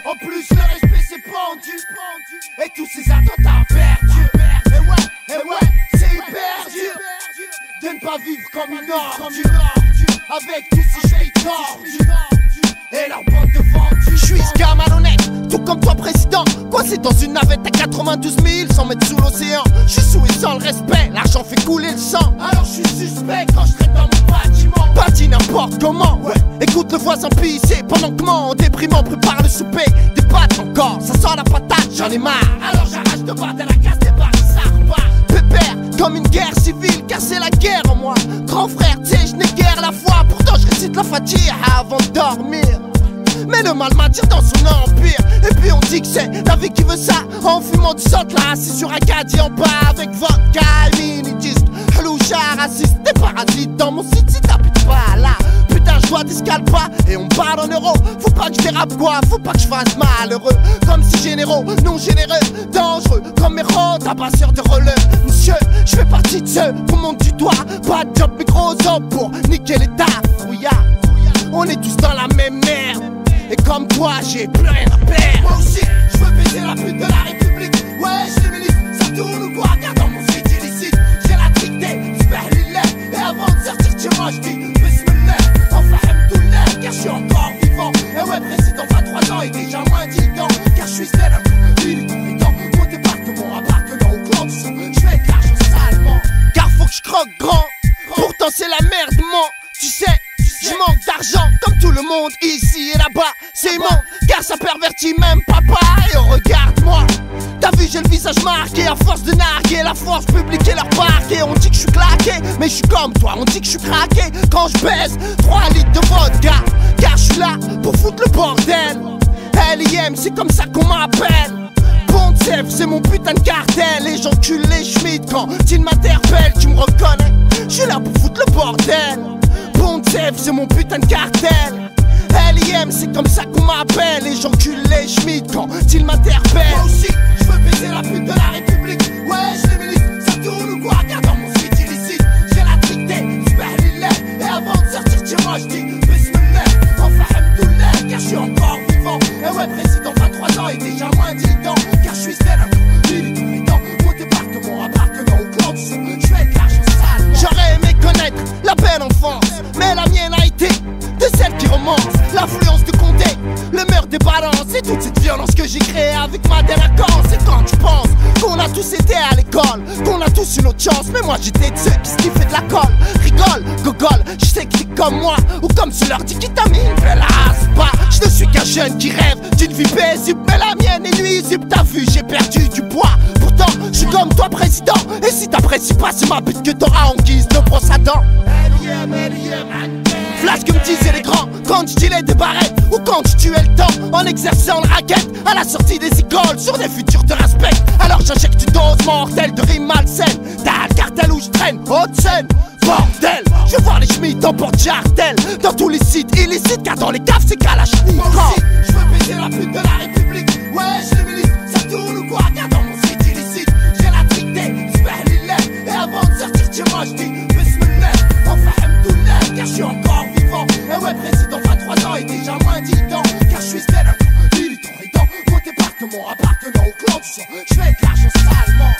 En plus le respect s'est pendu. Et tous ces attentats perdus. Et ouais, c'est hyper dur de ne pas vivre comme une ordure. Avec tous ces jeunes tordus et leur bande de vendus. Je suis ce gars malhonnête, tout comme toi président. Coincé dans une navette à 92 000 sans mettre sous l'océan. Je suis sous et sans le respect, l'argent fait couler le sang. Alors je suis suspect quand je traite dans mon bâtiment. Pas dit n'importe comment, ouais. Écoute le voisin pisser pendant que moi en déprimant prépare le souper. Des pâtes encore, ça sent la patate, j'en ai marre. Alors j'arrache de battre à la casse des barres, ça repart. Pépère, comme une guerre civile, car c'est la guerre en moi. Grand frère, tu sais, je n'ai guère la foi. Pourtant je récite la fatigue avant de dormir. Mais le mal m'attire dans son empire. Et puis on dit que c'est la vie qui veut ça. En fumant du sotte là, assis sur Acadie en bas. Avec vodka et mini-disque, haloucha, raciste. Des parasites dans mon site si t'habites pas là. Putain je vois des scalpas et on parle en euros. Faut pas que je dérape quoi, faut pas que je fasse malheureux. Comme si généraux, non généreux, dangereux. Comme héros, tabasseur de relais. Monsieur, je fais partie de ceux qu'on monte du doigt. Pas de job mais gros hommes pour niquer l'état. Fouillard, on est tous dans la même merde. Et comme toi, j'ai plus rien à perdre. Moi aussi, je veux baiser la pute de la République. Ouais, je suis ministre, ça tourne ou quoi? Car dans mon site illicite, j'ai la trictée, super lillet. Et avant de sortir de chez moi, je dis Bismillah, enfin tout l'air, car je suis encore vivant. Et ouais, président, 23 ans et déjà moins d'illegants. Car je suis stellar, il est compétent. Mon département appartenant au clan du son. Je fais de l'argent salement. Car faut que je croque grand. Pourtant, c'est la merde, mon. Tu sais, je manque d'argent comme tout le monde ici et là-bas. C'est immonde car ça pervertit même papa. Et oh, regarde-moi, t'as vu j'ai le visage marqué. À force de narguer la force publique et leur parquet. On dit que je suis claqué, mais je suis comme toi. On dit que je suis craqué quand je baisse 3 litres de vodka. Car je suis là pour foutre le bordel. LIM c'est comme ça qu'on m'appelle. Pontsef c'est mon putain de cartel. Et j'encule les Schmitt quand ils m'interpellent. Tu me reconnais, je suis là pour foutre le bordel. Pontsef c'est mon putain de cartel. LIM c'est comme ça qu'on m'appelle. Et j'encule les Schmitt quand ils m'interpellent. Moi aussi je veux baiser la pute de la République. Ouais je suis ministre, ça tourne ou quoi? Regarde dans mon site illicite, j'ai la trictée, super lillet. Et j'ai créé avec ma délinquance. Et quand tu penses qu'on a tous été à l'école, qu'on a tous une autre chance, mais moi j'étais de ceux qui sniffaient de la colle. Rigole, gogole, je sais que t'es comme moi, ou comme ce leur dit qui t'a mis, fais la race pas. Je ne suis qu'un jeune qui rêve d'une vie paisible, mais la mienne est nuisible. T'as vu, j'ai perdu du poids. Pourtant, je suis comme toi président. Et si t'apprécies pas, c'est ma bite que t'auras en guise de brosse à dents. Flash que me disaient les grands quand tu dealais des barrettes, ou quand tu tuais le temps en exerçant le racket à la sortie des écoles sur des futurs te respectent. Alors j'injecte une dose mortelle de rimes malsaines. T'as le cartel où je traîne, haute scène. Bordel, je veux voir les schmitts en porte-jartel dans tous les sites illicites, car dans les caves c'est Kalachnikov. Je veux baiser la pute de la République. Ouais, je les milite, ça tourne ou quoi? Car dans mon site illicite, j'ai la trictée, j'perds et avant de sortir chez moi, j'dis Bismillah, enfin Hamdoullah, car je suis encore vivant. Et ouais, président 23 ans et déjà moins 10 ans, car je suis tel militant et dans mon département appartenant au clan du sang, j'fais de l'argent salement.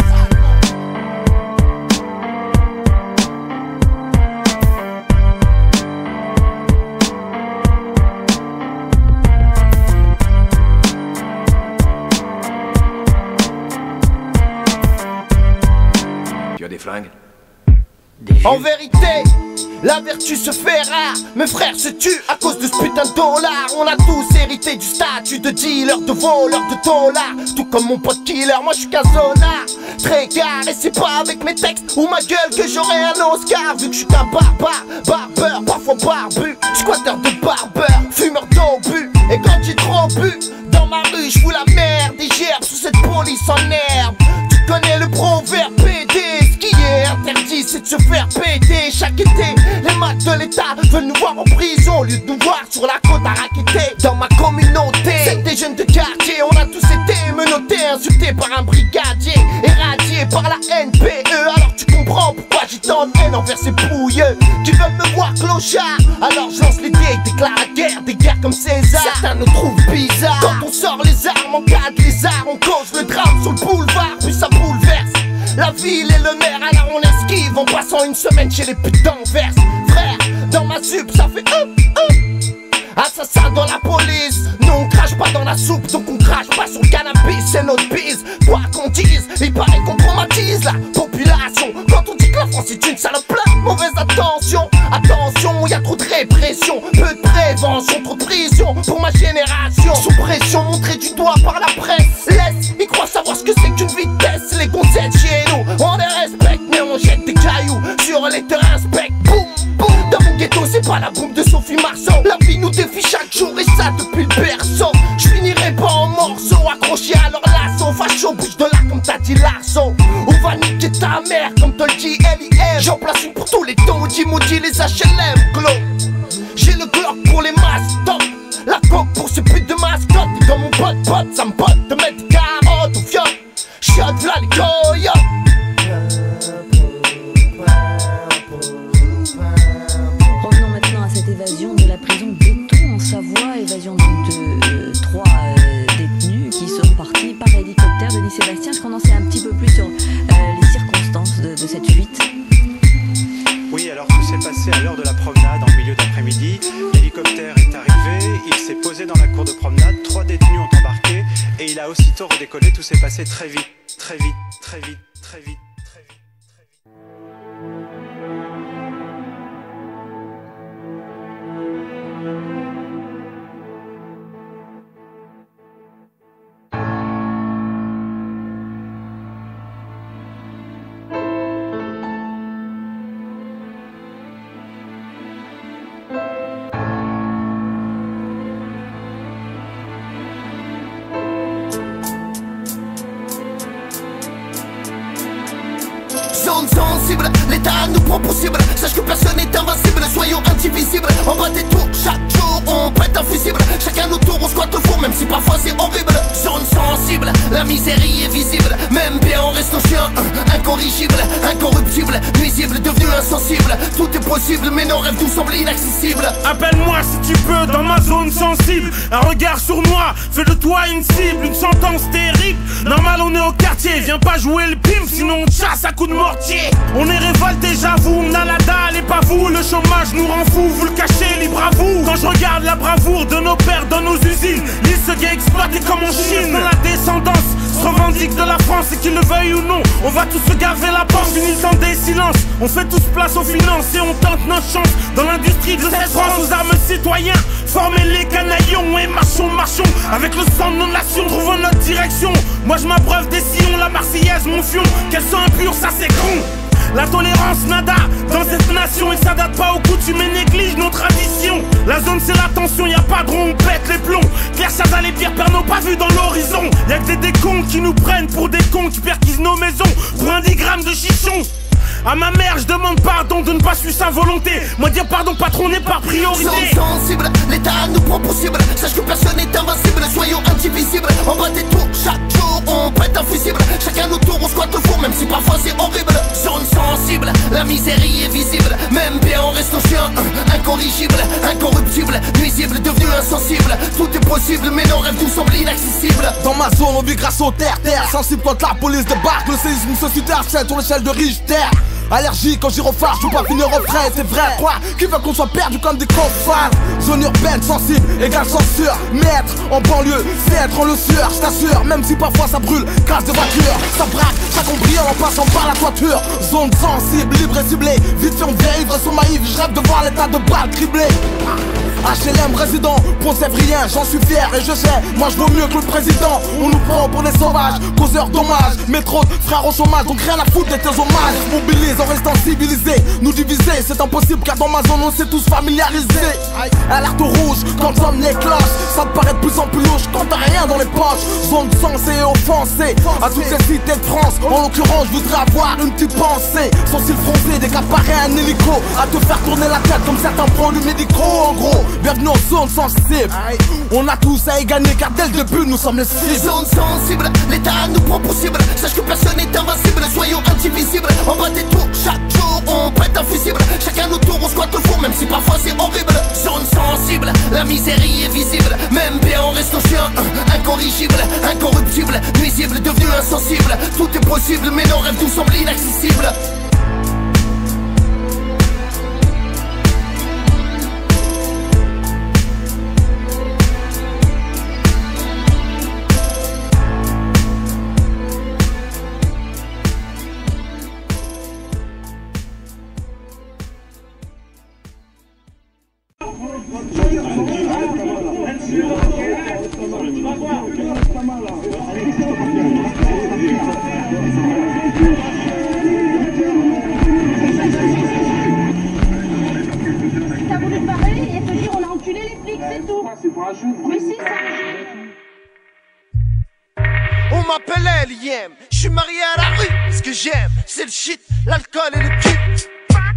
Des flingues. En vérité, la vertu se fait rare. Mes frères se tuent à cause de ce putain de dollar. On a tous hérité du statut de dealer, de voleur de dollars. Tout comme mon pote killer, moi je suis qu'un zonard. Très gare, et c'est pas avec mes textes ou ma gueule que j'aurai un Oscar. Vu que je suis qu'un barbeur, parfois barbu, squatteur de barbeur, fumeur d'obus. Et quand j'ai trop bu, dans ma rue je fous la merde. Des gerbes sous cette police en herbe. Tu connais le proverbe PD. Ce qui est interdit c'est de se faire péter. Chaque été, les maths de l'État veulent nous voir en prison au lieu de nous voir sur la côte à raqueter. Dans ma communauté, c'est des jeunes de quartier. On a tous été menottés, insultés par un brigadier, éradiés par la NPE. Alors tu comprends pourquoi j'ai tant de haine envers ces pouilleux qui veulent me voir clochard. Alors je lance les dés, déclare la guerre, des guerres comme César. Certains nous trouvent bizarres. Quand on sort les armes en cas de lézard, on cause le drame sur le boulevard, puis ça bouleverse la ville et le maire. Alors on esquive en passant une semaine chez les putes d'Anvers. Frère, dans ma sup ça fait assassin dans la police. Nous on crache pas dans la soupe, donc on crache pas sur le cannabis. C'est notre bise, quoi qu'on dise, il paraît qu'on traumatise la population quand on dit que la France est une salope. Mauvaise attention, attention, y a trop de répression, peu de prévention, trop de prison pour ma génération. Sous pression, montrée du doigt par la presse. Laisse, ils croient savoir ce que c'est qu'une vitesse. Les concepts chez nous, on les respecte, mais on jette des cailloux sur les terrains spec. Boum, boum, dans mon ghetto c'est pas la bombe de Sophie Marceau. La vie nous défie chaque jour et ça depuis le berceau. Je finirai pas en morceaux, accroché à leur lasso. Facho, bouge de là comme t'as dit Larceau. On va niquer ta mère comme te le dit LIM. J'en place une pour tous les taudis, maudits les HLM, Glo. J'ai le Glock pour les masques, la coque pour ces putes de mascotte. Et comme mon pote, ça me pote de mettre des carottes au fion. Chiotte v'là les coyotes. Revenons maintenant à cette évasion de la prison d'Étaux en Savoie. Évasion donc de 3 détenus qui sont partis par hélicoptère. Denis Sébastien, est-ce qu'on en sait un petit peu plus sur les circonstances de cette fuite? Oui, alors tout s'est passé à l'heure de la promenade en milieu d'après-midi. L'hélicoptère est arrivé, il s'est posé dans la cour de promenade, 3 détenus ont embarqué et il a aussitôt redécollé. Tout s'est passé très vite, très vite, très vite, très vite. L'État nous prend possible. Sache que personne n'est invincible. Soyons indivisibles. En bas des tours, chaque jour on pète un fusible. Chacun nos tours, on squatte le four, même si parfois c'est horrible. Zone sensible, la misérie est visible. Même bien on reste en chien, incorrigible, incorruptible, nuisible. invisible, devenu insensible. Tout est possible, mais nos rêves nous semblent inaccessibles. Appelle-moi si tu peux dans ma zone sensible. Un regard sournois fait de toi une cible. Une sentence terrible, normal on est au quartier. Viens pas jouer le pimp, sinon on te chasse à coups de mortier. On est révolté, j'avoue, on a la dalle et pas vous. Le chômage nous rend fous, vous le cachez, libre à vous. Quand je regarde la bravoure de nos pères dans nos usines, ils se gars exploités comme en Chine. Dans la descendance se revendique de la France, et qu'ils le veuillent ou non, on va tous se gaver la porte. Fini le temps des silences, on fait tous place aux finances et on tente notre chance dans l'industrie de cette France. Aux armes citoyens, formez les canaillons et marchons, marchons avec le sang de nos nations, trouvons notre direction. Moi je m'abreuve des sillons, la Marseillaise mon fion, qu'elle soit impure, ça c'est con. La tolérance nada dans cette nation, et ça date pas aux coutumes et néglige nos traditions. La zone c'est la tension, y'a pas de rond, on pète les plombs. Claire Chazal et Pierre Pernaut pas vu dans l'horizon. Y'a que des cons qui nous prennent pour des cons, qui perquisent nos maisons pour un 10 grammes de chichon. À ma mère je demande pardon de ne pas suivre sa volonté. Moi dire pardon patron n'est pas priorité. Zone sensible, l'État nous prend possible. Sache que personne n'est invincible, soyons indivisibles. En bas des tours, chaque jour on pète un fusible. Chacun notre tour, on squatte le four, même si parfois c'est horrible. Zone sensible, la misérie est visible. Même bien on reste chien, incorrigible, incorruptible, nuisible, devenu insensible. Tout est possible, mais nos rêves nous semblent inaccessibles. Dans ma zone on vit grâce au terre-terre. Sensible quand la police débarque, le séisme sociétaire c'est sur l'échelle de Richter. Allergique quand j'y refais, je veux pas finir au frais, c'est vrai quoi. Qui veut qu'on soit perdu comme des coffres. Zone urbaine sensible, égale censure. Maître en banlieue, c'est être en le sueur, je t'assure. Même si parfois ça brûle, casse de voiture. Ça braque, chaque ombrille en passant par la toiture. Zone sensible, libre et ciblée. Vite fait on devient ivre sur ma Yves, je rêve de voir l'état de balles criblé. HLM résident, Pont-Sévrien, j'en suis fier et je sais, moi je vaux mieux que le président. On nous prend pour des sauvages, causeurs dommages. Mais trop de frères au chômage, donc rien à foutre de tes hommages. Mobilise en restant civilisé, nous diviser c'est impossible car dans ma zone on s'est tous familiarisés. Alerte rouge, quand l'homme éclate, ça te paraît de plus en plus louche quand t'as rien dans les poches. Zone censée et offensée, à toutes les cités de France. En l'occurrence je voudrais avoir une petite pensée. Son cils froncé, décaparer un hélico, à te faire tourner la tête comme certains produits médicaux. En gros, bienvenue en zone sensible. On a tous à y gagner car dès le début nous sommes les cibles. Zone sensible, l'État nous prend possible. Sache que personne n'est invincible, soyons indivisibles. En bas des tours, chaque jour on pète un fusible. Chacun notre tour, on squatte le four, même si parfois c'est horrible. Zone sensible, la misérie est visible. Même bien on reste chien, incorrigible, incorruptible, nuisible, devenu insensible. Tout est possible, mais nos rêves nous semblent inaccessibles. On m'appelle L.I.M. Je suis marié à la rue. Ce que j'aime, c'est le shit, l'alcool et le cul.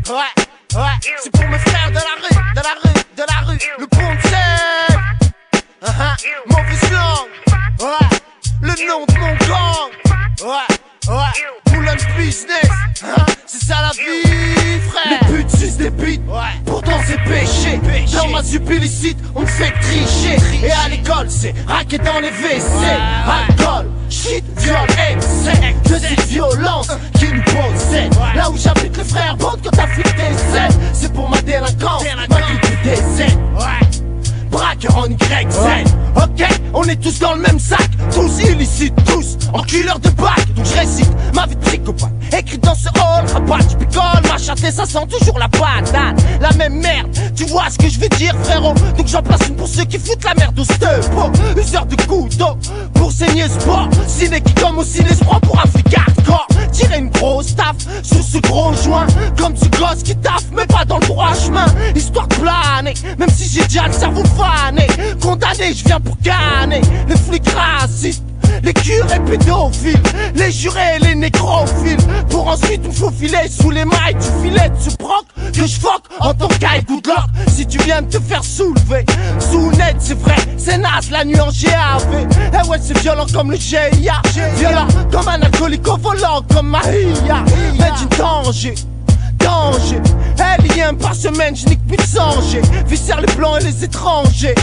Ouais, ouais, c'est pour mes frères de la rue, de la rue, de la rue. Le pont de Seine. Mauvaise langue. Ouais, le nom de mon gang. Ouais, ouais, Moulin de business. C'est ça la vie, frère. Les putes sucent des bites. Pourtant c'est péché. Dans ma sup illicite, on me fait tricher. Et à l'école, c'est raquer dans les WC. Alcool, shit, viol, excès. De cette violence qui nous possède. Là où j'habite, les frères bondent quand t'as flic des ailes. C'est pour ma délinquance, ma vie des ailes. Braqueur en YZ. Ok, on est tous dans le même sac. Tous illicites, tous enculeurs de bac. Donc je récite ma vie de psychopathe. Écrit dans ce hall, rabat, je picole ma chatte et ça sent toujours la patate. La même merde, tu vois ce que je veux dire frérot. Donc j'en place une pour ceux qui foutent la merde au step. Useur de couteau pour saigner ce bord. Ciné qui comme au ciné se prend pour un flic hardcore. Tirer une grosse taf sur ce gros joint. Comme ce gosse qui taffe mais pas dans le droit chemin. Histoire de planer, même si j'ai déjà le cerveau fané. Condamné, je viens pour gagner. Les flics racistes, les curés pédophiles, les jurés, les nécrophiles. Pour ensuite me faufiler sous les mailles du filet de ce proc que je foque en tant qu'aille good luck. Si tu viens de te faire soulever sous net, c'est vrai, c'est naze la nuit en GAV. Eh ouais, c'est violent comme le GIA, violent comme un alcoolique au volant comme Mahia. Mais du danger danger. Liens par semaine, je nique plus de sanger. Viscère les blancs et les étrangers.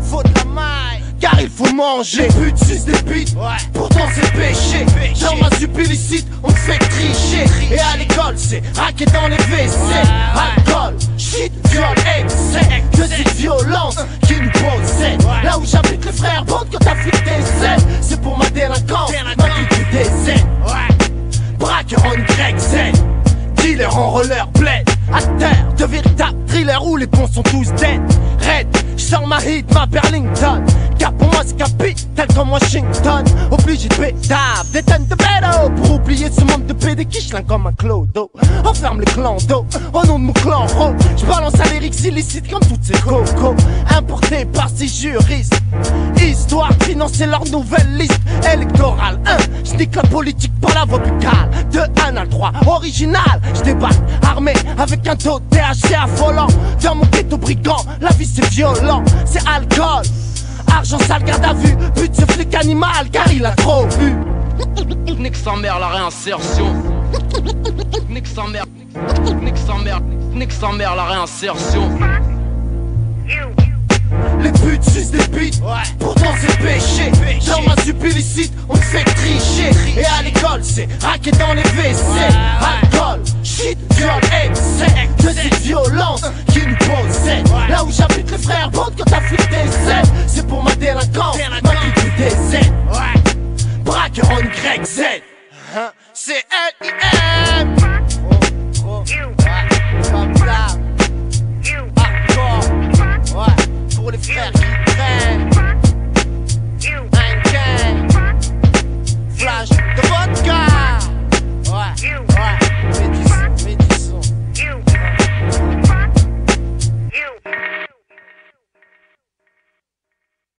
Faut de la maille, car il faut manger. Les putes sucent des bites, pourtant c'est péché. Dans ma sup illicite, on te fait tricher. Et à l'école, c'est raquer dans les WC. Alcool, shit, viol, excès. Que cette violence qui nous possède. Là où j'habite, les frères bondent quand t'affiches des ailes. C'est pour ma délinquance, ma vie des ailes. Braqueur en YZ, dealer en roller blade. À terre, de véritables thrillers où les ponts sont tous dead. Red, j'sors ma hit, ma Burlington. Car pour moi c'est capital comme Washington. Obligé de pétave, des tonnes de bédo. Pour oublier ce monde de PD qui chlin comme un clodo. Enferme les clans d'eau, au nom de mon clan ro. J'balance à lyrics illicites comme toutes ces cocos. Importés par ces juristes. Histoire de financer leur nouvelle liste électorale. J'nique la politique par la voie buccale. De 1 à 3, original. J'débarque armé avec un taux de THC affolant. Dans mon ghetto brigand, la vie c'est violent. C'est alcool, argent sale, garde à vue. But ce flic animal car il a trop bu. Nique sa mère la réinsertion. Nique sa mère. Nique sa mère. Nique sa mère la réinsertion. Les putes sucent des bites, pourtant c'est péché. Dans ma sup illicite, on te fait tricher. Et à l'école, c'est raquer dans les WC. Alcool, shit, viol, excès. De cette violence qui nous possède. Là où j'habite,